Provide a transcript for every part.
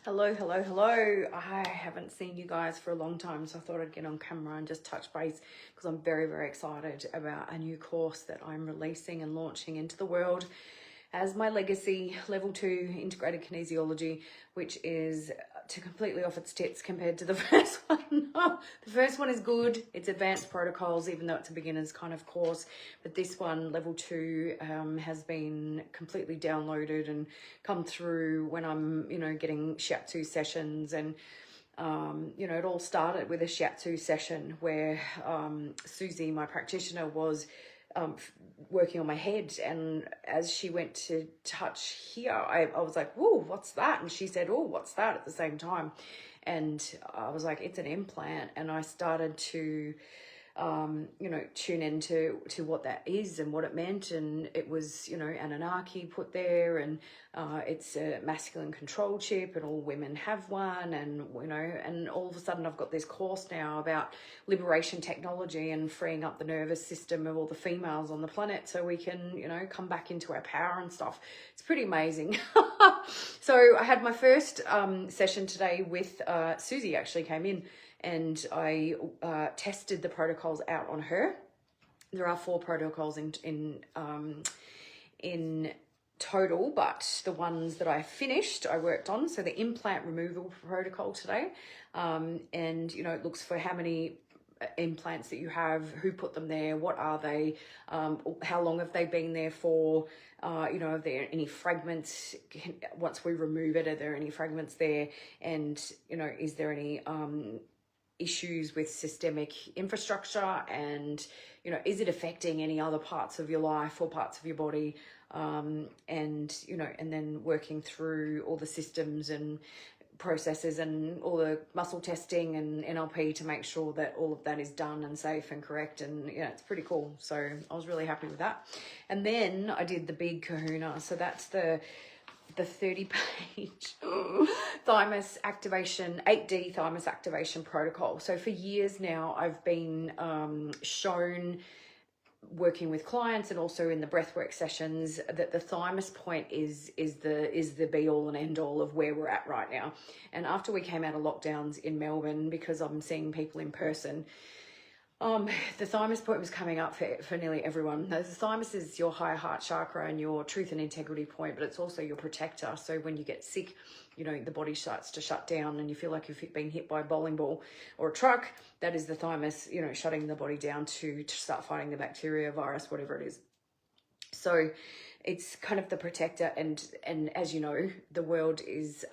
Hello, hello, hello. I haven't seen you guys for a long time, so I thought I'd get on camera and just touch base because I'm very, very excited about a new course that I'm releasing and launching into the world as my legacy, level 2 integrated kinesiology, which is to completely off its tits compared to the first one. The first one is good. It's advanced protocols, even though it's a beginner's kind of course. But this one, level 2, has been completely downloaded and come through when I'm, getting shiatsu sessions. And it all started with a shiatsu session where Susie, my practitioner, was working on my head, and as she went to touch here, I was like, whoa, what's that? And she said, oh, what's that, at the same time. And I was like, it's an implant. And I started to tune into what that is and what it meant. And it was, Anunnaki put there, and it's a masculine control chip, and all women have one. And, and all of a sudden I've got this course now about liberation technology and freeing up the nervous system of all the females on the planet so we can, come back into our power and stuff. It's pretty amazing. So I had my first session today with Susie. Actually came in, and I tested the protocols out on her. There are 4 protocols in total, but the ones that I finished, I worked on. So the implant removal protocol today, and it looks for how many implants that you have, who put them there, what are they, how long have they been there for, are there any fragments, once we remove it, are there any fragments there, and is there any issues with systemic infrastructure, and is it affecting any other parts of your life or parts of your body, and then working through all the systems and processes and all the muscle testing and NLP to make sure that all of that is done and safe and correct. And it's pretty cool. So I was really happy with that. And then I did the big kahuna. So that's the 30-page thymus activation, 8D thymus activation protocol. So for years now, I've been shown, working with clients and also in the breathwork sessions, that the thymus point is the be all and end all of where we're at right now. And after we came out of lockdowns in Melbourne, because I'm seeing people in person, the thymus point was coming up for nearly everyone. The thymus is your higher heart chakra and your truth and integrity point, but it's also your protector. So when you get sick, the body starts to shut down and you feel like you've been hit by a bowling ball or a truck. That is the thymus, shutting the body down to start fighting the bacteria, virus, whatever it is. So it's kind of the protector, and as you know, the world is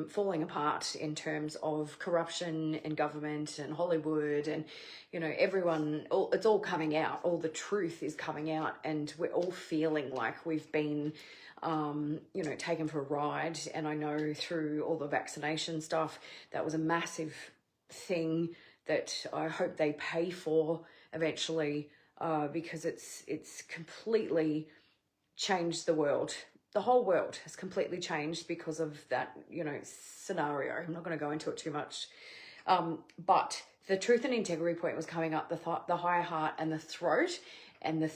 falling apart in terms of corruption and government and Hollywood, and everyone, it's all coming out, all the truth is coming out, and we're all feeling like we've been taken for a ride. And I know through all the vaccination stuff, that was a massive thing that I hope they pay for eventually, because it's completely changed the world. The whole world has completely changed because of that, scenario. I'm not going to go into it too much. But the truth and integrity point was coming up, the higher heart and the throat and the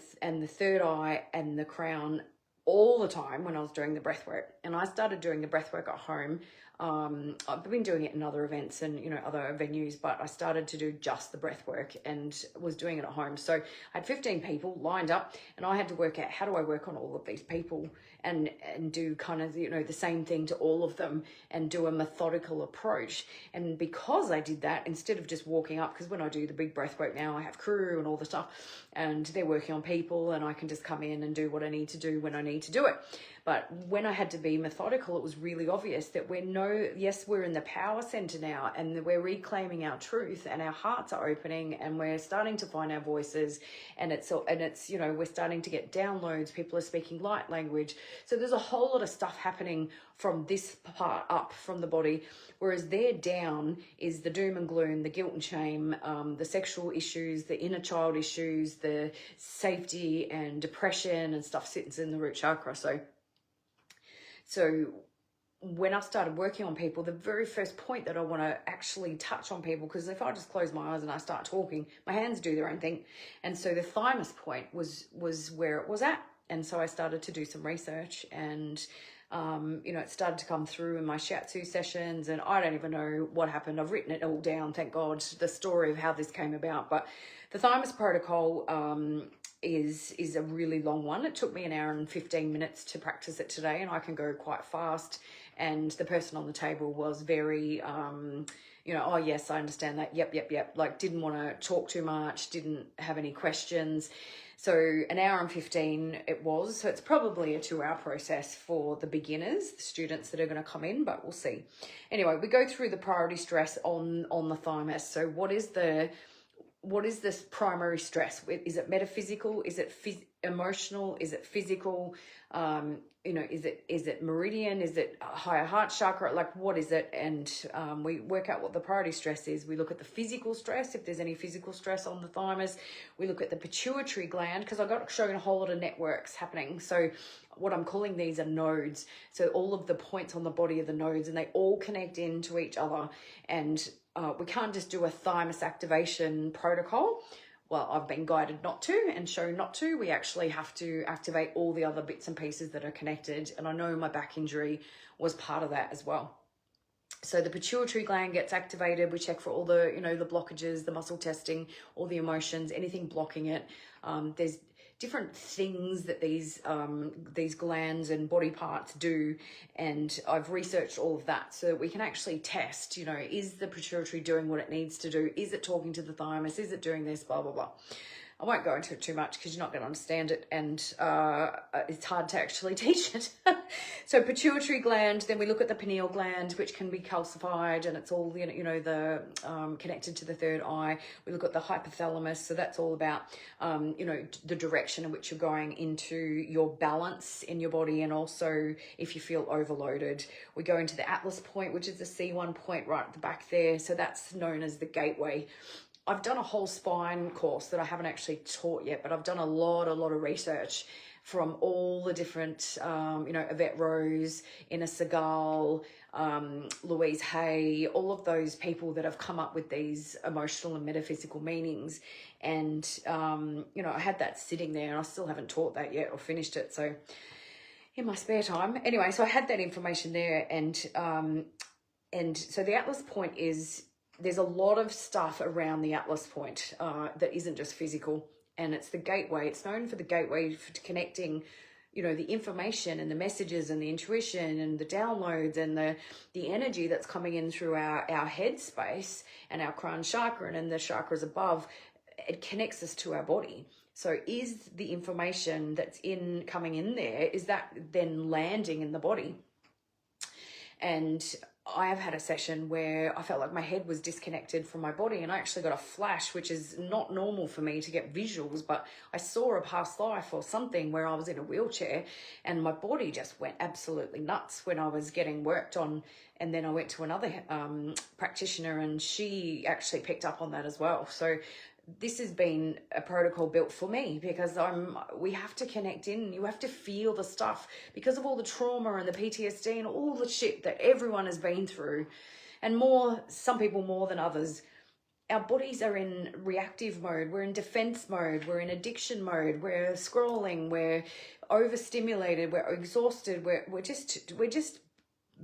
third eye and the crown all the time when I was doing the breath work. And I started doing the breath work at home. I've been doing it in other events and other venues, but I started to do just the breath work and was doing it at home. So I had 15 people lined up, and I had to work out, how do I work on all of these people and do kind of the same thing to all of them and do a methodical approach. And because I did that, instead of just walking up, because when I do the big breath work now, I have crew and all the stuff, and they're working on people, and I can just come in and do what I need to do when I need to do it. But when I had to be methodical, it was really obvious that we're in the power center now, and we're reclaiming our truth, and our hearts are opening, and we're starting to find our voices, and it's we're starting to get downloads. People are speaking light language. So there's a whole lot of stuff happening from this part up from the body, whereas there down is the doom and gloom, the guilt and shame, the sexual issues, the inner child issues, the safety and depression and stuff sits in the root chakra. So when I started working on people, the very first point that I want to actually touch on people, because if I just close my eyes and I start talking, my hands do their own thing. And so the thymus point was where it was at. And so I started to do some research, and It started to come through in my shiatsu sessions, and I don't even know what happened. I've written it all down, thank God, the story of how this came about. But the thymus protocol is a really long one. It took me an hour and 15 minutes to practice it today, and I can go quite fast. And the person on the table was very, oh yes, I understand that. Yep. Like, didn't want to talk too much, didn't have any questions. So an hour and 15 it was. So it's probably a 2-hour process for the beginners, the students that are going to come in, but we'll see. Anyway, we go through the priority stress on the thymus. So what is this primary stress? Is it metaphysical? Is it emotional? Is it physical? Is it meridian? Is it higher heart chakra? Like, what is it? And we work out what the priority stress is. We look at the physical stress, if there's any physical stress on the thymus. We look at the pituitary gland, because I got shown a whole lot of networks happening. So what I'm calling these are nodes. So all of the points on the body are the nodes, and they all connect into each other. And we can't just do a thymus activation protocol. Well, I've been guided not to and shown not to. We actually have to activate all the other bits and pieces that are connected. And I know my back injury was part of that as well. So the pituitary gland gets activated. We check for all the, the blockages, the muscle testing, all the emotions, anything blocking it. There's different things that these glands and body parts do, and I've researched all of that so that we can actually test, is the pituitary doing what it needs to do? Is it talking to the thymus? Is it doing this? Blah, blah, blah. I won't go into it too much because you're not going to understand it, and it's hard to actually teach it. So pituitary gland, then we look at the pineal gland, which can be calcified, and it's all the connected to the third eye. We look at the hypothalamus, so that's all about the direction in which you're going into your balance in your body, and also if you feel overloaded. We go into the atlas point, which is the C1 point right at the back there. So that's known as the gateway. I've done a whole spine course that I haven't actually taught yet, but I've done a lot of research from all the different, Yvette Rose, Ina Segal, Louise Hay, all of those people that have come up with these emotional and metaphysical meanings. And, I had that sitting there, and I still haven't taught that yet or finished it. So in my spare time. Anyway, so I had that information there. And so the atlas point is, there's a lot of stuff around the atlas point that isn't just physical, and it's the gateway. It's known for the gateway for connecting, the information and the messages and the intuition and the downloads and the energy that's coming in through our head space and our crown chakra and the chakras above. It connects us to our body. So is the information that's coming in there, is that then landing in the body? And I have had a session where I felt like my head was disconnected from my body, and I actually got a flash, which is not normal for me to get visuals, but I saw a past life or something where I was in a wheelchair and my body just went absolutely nuts when I was getting worked on. And then I went to another practitioner, and she actually picked up on that as well. So this has been a protocol built for me, because we have to connect in. You have to feel the stuff because of all the trauma and the PTSD and all the shit that everyone has been through, and some people more than others. Our bodies are in reactive mode. We're in defense mode. We're in addiction mode. We're scrolling. We're overstimulated. We're exhausted. We're just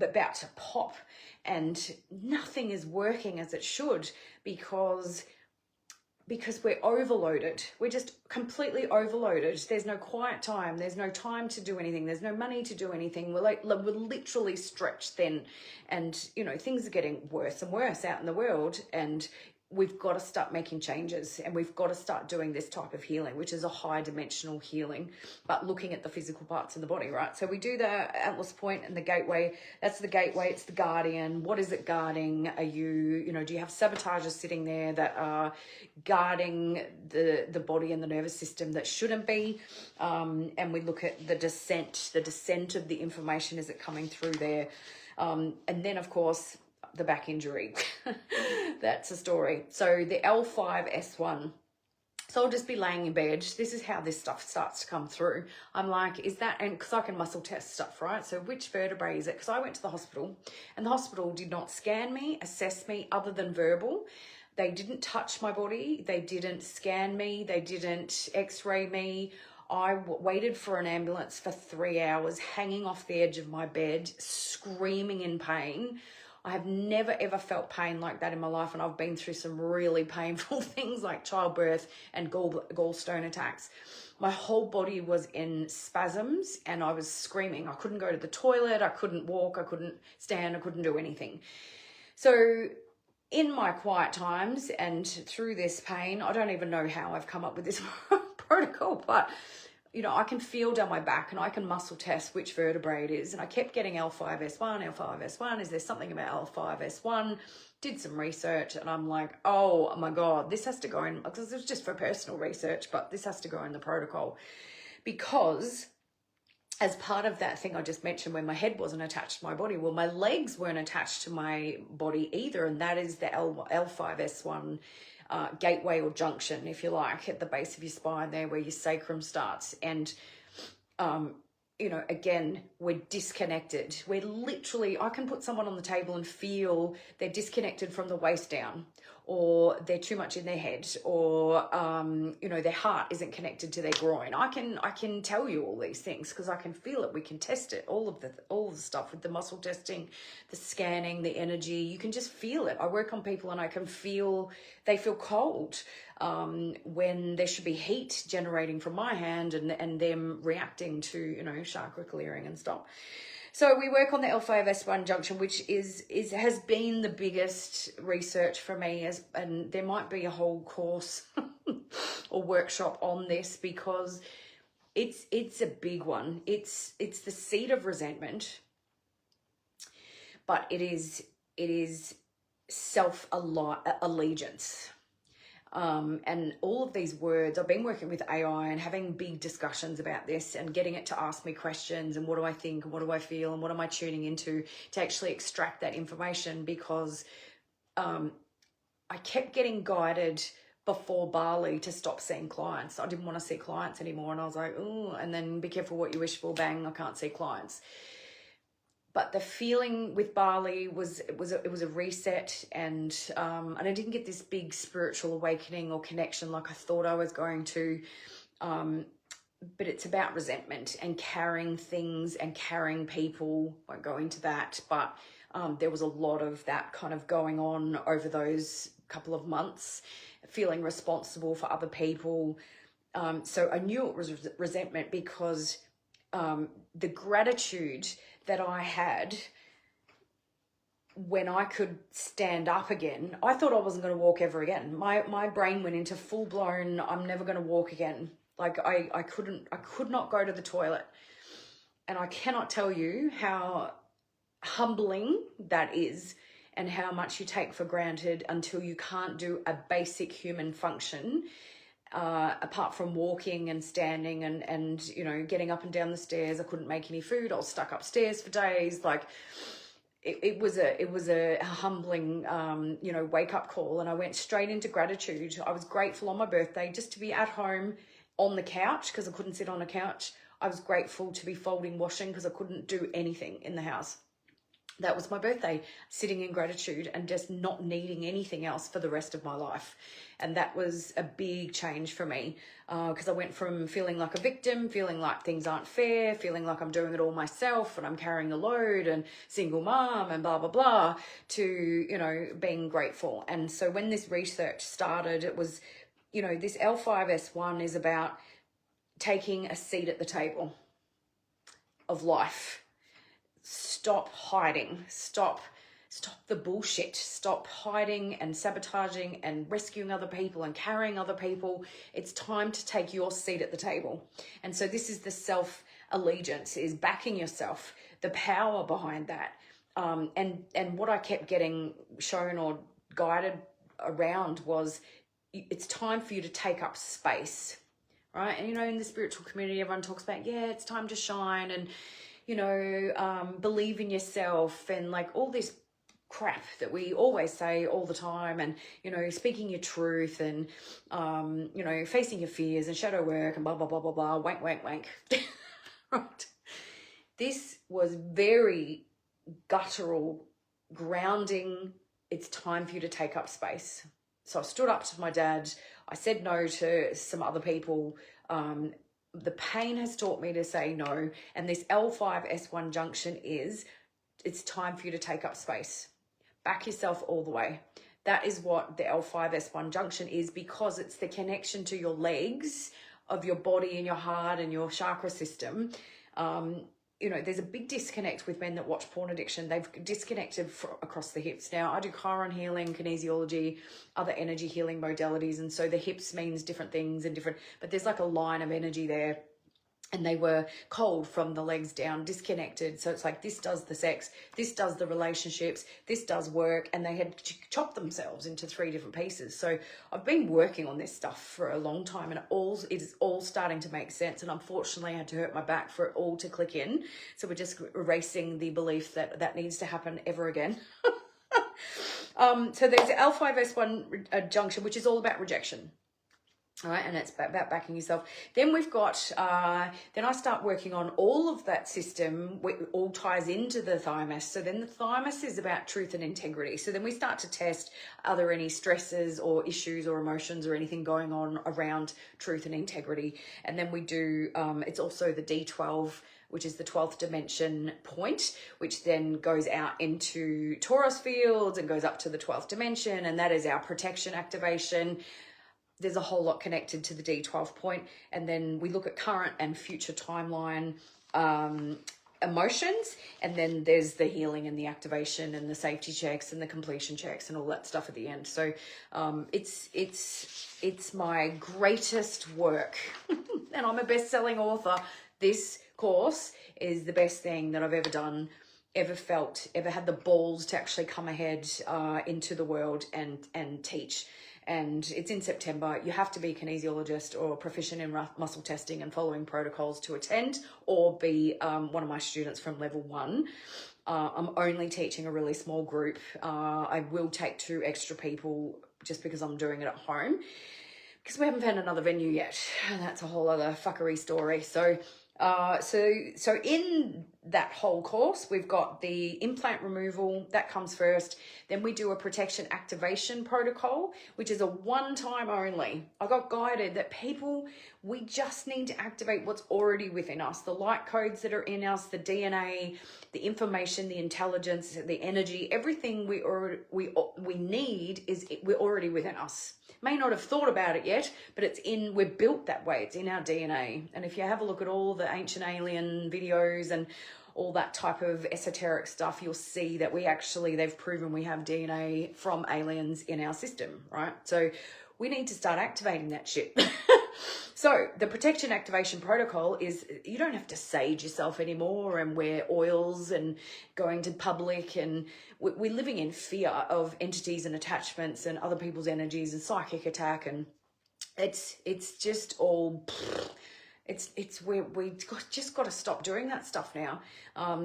about to pop, and nothing is working as it should because we're overloaded. We're just completely overloaded. There's no quiet time. There's no time to do anything. There's no money to do anything. We're literally stretched thin, and things are getting worse and worse out in the world, and we've got to start making changes, and we've got to start doing this type of healing, which is a high dimensional healing, but looking at the physical parts of the body, right? So we do the atlas point and the gateway. That's the gateway. It's the guardian. What is it guarding? Are you, do you have sabotagers sitting there that are guarding the body and the nervous system that shouldn't be? And we look at the descent of the information. Is it coming through there? And then, of course, the back injury. That's a story. So the L5S1. So I'll just be laying in bed. This is how this stuff starts to come through. I'm like, is that, and because I can muscle test stuff, right? So which vertebrae is it? Because I went to the hospital, and the hospital did not scan me, assess me, other than verbal. They didn't touch my body. They didn't scan me. They didn't x-ray me. I waited for an ambulance for 3 hours, hanging off the edge of my bed, screaming in pain. I have never ever felt pain like that in my life, and I've been through some really painful things like childbirth and gallstone attacks. My whole body was in spasms and I was screaming. I couldn't go to the toilet, I couldn't walk, I couldn't stand, I couldn't do anything. So in my quiet times and through this pain, I don't even know how I've come up with this protocol, but you know, I can feel down my back and I can muscle test which vertebrae it is. And I kept getting L5S1, L5S1. Is there something about L5S1? Did some research and I'm like, oh my God, this has to go in, because it was just for personal research, but this has to go in the protocol. Because as part of that thing I just mentioned, when my head wasn't attached to my body, well, my legs weren't attached to my body either. And that is the L5S1 gateway or junction, if you like, at the base of your spine there where your sacrum starts. And, you know, again, we're disconnected. We're literally, I can put someone on the table and feel they're disconnected from the waist down, or they're too much in their head, or, you know, their heart isn't connected to their groin. I can tell you all these things because I can feel it. We can test it, all of the stuff with the muscle testing, the scanning, the energy. You can just feel it. I work on people and I can feel, they feel cold when there should be heat generating from my hand and them reacting to, you know, chakra clearing and stuff. So we work on the L5S1 junction, which has been the biggest research for me, and there might be a whole course or workshop on this because it's a big one. It's the seed of resentment, but it is self-allegiance. And all of these words, I've been working with AI and having big discussions about this and getting it to ask me questions and what do I think and what do I feel and what am I tuning into to actually extract that information, because I kept getting guided before Bali to stop seeing clients. I didn't want to see clients anymore, and I was like, oh, and then be careful what you wish for, bang, I can't see clients. But the feeling with Bali was a reset, and I didn't get this big spiritual awakening or connection like I thought I was going to. But it's about resentment and carrying things and carrying people. Won't go into that, but there was a lot of that kind of going on over those couple of months, feeling responsible for other people. So I knew it was resentment because the gratitude that I had when I could stand up again, I thought I wasn't going to walk ever again. My brain went into full blown, I'm never going to walk again. Like I could not go to the toilet. And I cannot tell you how humbling that is and how much you take for granted until you can't do a basic human function. Apart from walking and standing and you know, getting up and down the stairs. I couldn't make any food. I was stuck upstairs for days. Like it was a humbling you know, wake up call, and I went straight into gratitude. I was grateful on my birthday just to be at home on the couch because I couldn't sit on a couch. I was grateful to be folding washing because I couldn't do anything in the house. That was my birthday, sitting in gratitude and just not needing anything else for the rest of my life. And that was a big change for me because I went from feeling like a victim, feeling like things aren't fair, feeling like I'm doing it all myself and I'm carrying the load and single mom and blah, blah, blah, to, you know, being grateful. And so when this research started, it was, you know, this L5S1 is about taking a seat at the table of life. Stop hiding, stop the bullshit, stop hiding and sabotaging and rescuing other people and carrying other people. It's time to take your seat at the table. And so this is the self-allegiance, is backing yourself, the power behind that. And what I kept getting shown or guided around was it's time for you to take up space, right? And, you know, in the spiritual community, everyone talks about, yeah, it's time to shine and, you know, believe in yourself and like all this crap that we always say all the time, and, you know, speaking your truth and, you know, facing your fears and shadow work and blah, blah, blah, blah, blah, wank, wank, wank. Right. This was very guttural, grounding. It's time for you to take up space. So I stood up to my dad. I said no to some other people. the pain has taught me to say no. And this L5S1 junction it's time for you to take up space. Back yourself all the way. That is what the L5S1 junction is, because it's the connection to your legs of your body and your heart and your chakra system. There's a big disconnect with men that watch porn addiction. They've disconnected across the hips. Now, I do chiron healing, kinesiology, other energy healing modalities. And so the hips means different things but there's like a line of energy there. And they were cold from the legs down, disconnected. So it's like, this does the sex, this does the relationships, this does work. And they had chopped themselves into 3 different pieces. So I've been working on this stuff for a long time, and it is all starting to make sense. And unfortunately, I had to hurt my back for it all to click in. So we're just erasing the belief that needs to happen ever again. So there's the L5S1 junction, which is all about rejection. All right, and it's about backing yourself. Then we've got, then I start working on all of that system. It all ties into the thymus. So then the thymus is about truth and integrity. So then we start to test, are there any stresses or issues or emotions or anything going on around truth and integrity? And then we do, it's also the D12, which is the 12th dimension point, which then goes out into Taurus fields and goes up to the 12th dimension. And that is our protection activation. There's a whole lot connected to the D12 point. And then we look at current and future timeline emotions. And then there's the healing and the activation and the safety checks and the completion checks and all that stuff at the end. So it's my greatest work. And I'm a best-selling author. This course is the best thing that I've ever done, ever felt, ever had the balls to actually come ahead into the world and teach. And it's in September. You have to be a kinesiologist or proficient in muscle testing and following protocols to attend, or be one of my students from level 1. I'm only teaching a really small group. I will take 2 extra people just because I'm doing it at home, because we haven't found another venue yet. And that's a whole other fuckery story. So in that whole course, we've got the implant removal, that comes first. Then we do a protection activation protocol, which is a one-time only. I got guided that we just need to activate what's already within us, the light codes that are in us, the DNA, the information, the intelligence, the energy, everything we need we're already within us. May not have thought about it yet, but we're built that way. It's in our DNA. And if you have a look at all the ancient alien videos and all that type of esoteric stuff, you'll see that they've proven we have DNA from aliens in our system, right? So we need to start activating that shit. So the protection activation protocol is, you don't have to sage yourself anymore and wear oils and going to public, and we're living in fear of entities and attachments and other people's energies and psychic attack, and it's just all we just got to stop doing that stuff now.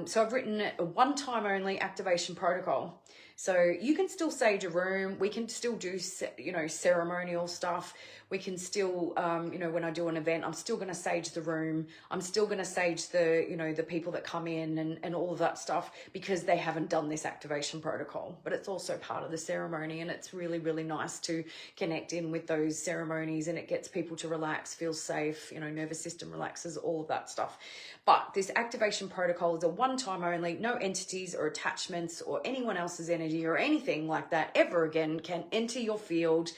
So I've written a one-time only activation protocol. So you can still sage a room. We can still do, ceremonial stuff. We can still, when I do an event, I'm still going to sage the room. I'm still going to sage the people that come in and all of that stuff, because they haven't done this activation protocol. But it's also part of the ceremony, and it's really, really nice to connect in with those ceremonies, and it gets people to relax, feel safe, nervous system relaxes, all of that stuff. But this activation protocol is a one-time only. No entities or attachments or anyone else's energy or anything like that ever again can enter your field.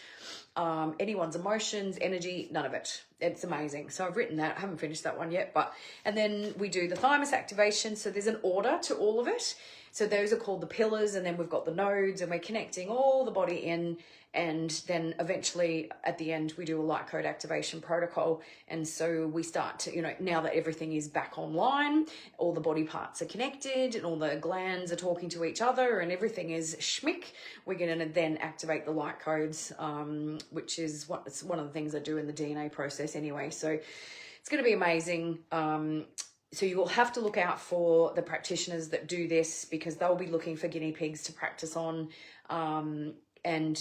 Anyone's emotions, energy, none of it. It's amazing. So I've written that. I haven't finished that one yet, and then we do the thymus activation. So there's an order to all of it. So those are called the pillars, and then we've got the nodes, and we're connecting all the body in. And then eventually at the end, we do a light code activation protocol. And so we start to, now that everything is back online, all the body parts are connected and all the glands are talking to each other and everything is schmick, we're going to then activate the light codes, which is it's one of the things I do in the DNA process anyway. So it's going to be amazing. So you will have to look out for the practitioners that do this, because they'll be looking for guinea pigs to practice on. And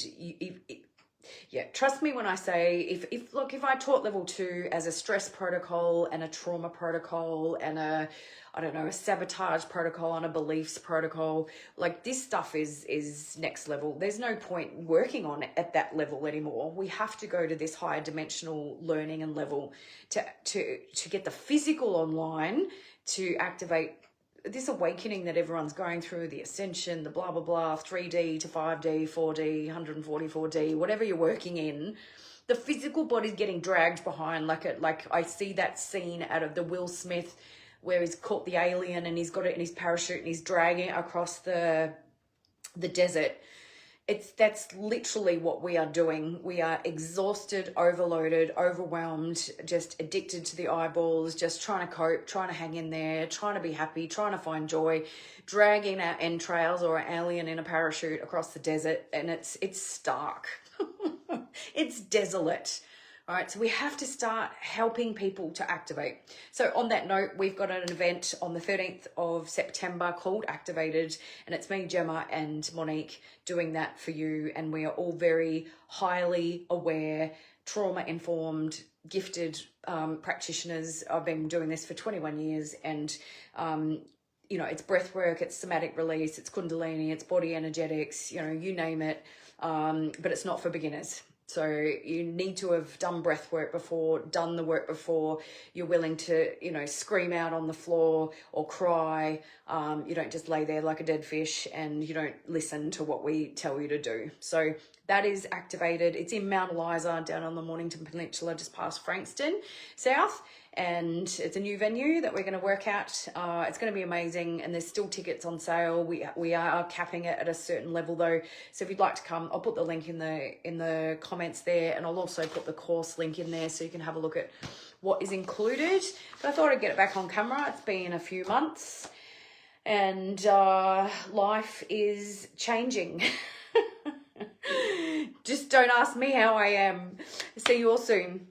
Yeah, trust me when I say, if I taught level 2 as a stress protocol and a trauma protocol and I don't know, a sabotage protocol and a beliefs protocol, like this stuff is next level. There's no point working on it at that level anymore. We have to go to this higher dimensional learning and level to get the physical online to activate this awakening that everyone's going through, the ascension, the blah, blah, blah, 3D to 5D, 4D, 144D, whatever you're working in, the physical body's getting dragged behind. Like I see that scene out of the Will Smith where he's caught the alien and he's got it in his parachute and he's dragging it across the desert. That's literally what we are doing. We are exhausted, overloaded, overwhelmed, just addicted to the eyeballs, just trying to cope, trying to hang in there, trying to be happy, trying to find joy, dragging our entrails or an alien in a parachute across the desert, and it's stark. It's desolate. All right, so we have to start helping people to activate. So on that note, we've got an event on the 13th of September called Activated, and it's me, Gemma, and Monique doing that for you. And we are all very highly aware, trauma-informed, gifted practitioners. I've been doing this for 21 years, and you know, it's breath work, it's somatic release, it's kundalini, it's body energetics, you know, you name it, but it's not for beginners. So you need to have done breath work before, done the work before. You're willing to, you know, scream out on the floor or cry. You don't just lay there like a dead fish and you don't listen to what we tell you to do. So that is Activated. It's in Mount Eliza down on the Mornington Peninsula, just past Frankston South. And it's a new venue that we're going to work out. It's going to be amazing, and there's still tickets on sale. We are capping it at a certain level though, so if you'd like to come, I'll put the link in the comments there, and I'll also put the course link in there so you can have a look at what is included. But I thought I'd get it back on camera. It's been a few months, and life is changing. Just don't ask me how I am. See you all soon.